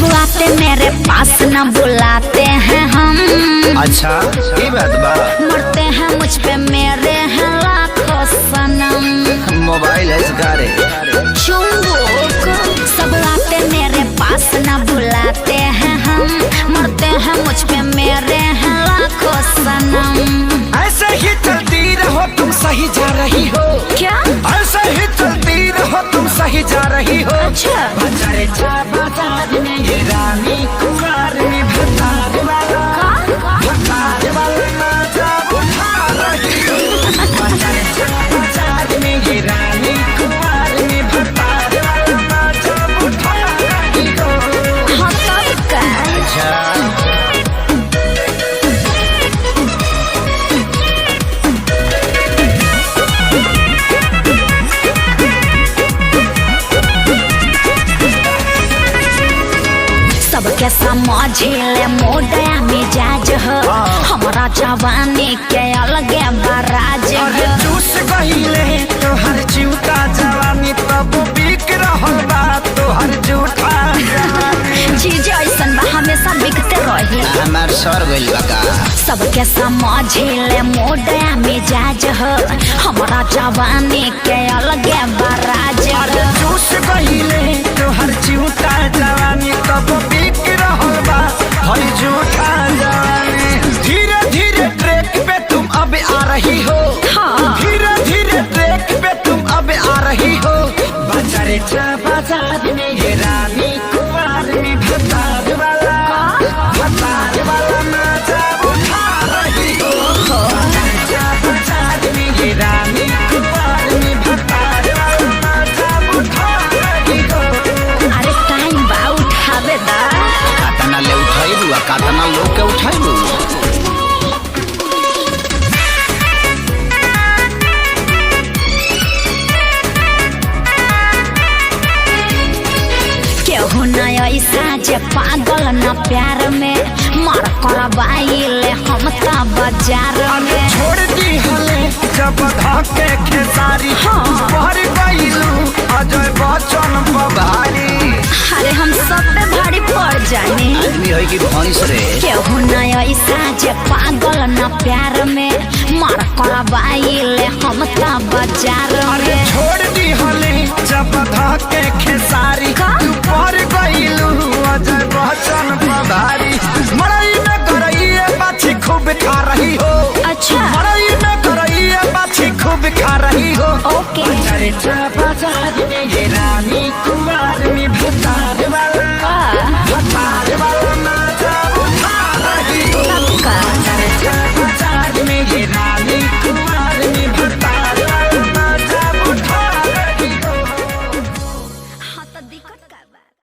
सब आते मेरे पास न बुलाते हैं हम। अच्छा ये बात बा। मरते हैं मुझ पे मेरे हैं लाखों सनम। मोबाइल है इसका चुंबक सब आते मेरे पास न बुलाते हैं हम। मरते हैं मुझ पे मेरे हैं लाखों सनम। ऐसे ही चलती रहो तुम सही जा रही हो। क्या ऐसे ही चलती रहो तुम सही जा रही हो। अच्छा बाजार में ये रानी कुमार में भतार वाला मजा उठा रही हो। बाजार में ये रानी कुमार में भतार वाला मजा उठा रही हो। हाँ तब का सबके समझिले मोडया मिजाज हो। हमारा जवानी के अलग बराज अरे हो। जूस कहिले तो हर जूता जवानी तब बिक रहल बा तो हर जूता चीज ऐसन बा हमेशा बिकते रही। हमार सर गइल बा का। सबके समझिले मोडया मिजाज हो। हमारा जवानी के अलग बराज अरे हो। जूस कहिले तो हर जूता जवानी तब बिक रहल बा हर जूता जवानी। धीरे धीरे ट्रैक पे तुम अब आ रही हो। हाँ। धीरे धीरे ट्रैक पे तुम अब आ रही हो। बाजार में ये रानी कुमार में भतार वाला मजा उठा रही हो। बाजार में ये रानी कुमार में भतार वाला मजा उठा रही हो। अरे टाइम बा उठावे दा। कातना ले उठाइबू आ कातना लोग के उठाइबू। केहू न ऐसा जे पागल न प्यार में मार करवाइले हम ता बाजार में। छोड़ दी हले जब धके खेसारी भर गइलू अजय बच्चन बभारी। अरे हम सब पे भारी पड़ जाने। आदमी है कि भैंस रे। केहू न ऐसा जे पागल न प्यार में मार करवाइले हम ता बाजार अरे में। छोड़ दी हले जब धके खेसारी भर गइलू अजय बच्चन बभारी। मड़ई में करइए बाछी खूब खा रही हो। अच्छा मड़ई में करइए बाछी खूब खा रही हो। ओके बाजार में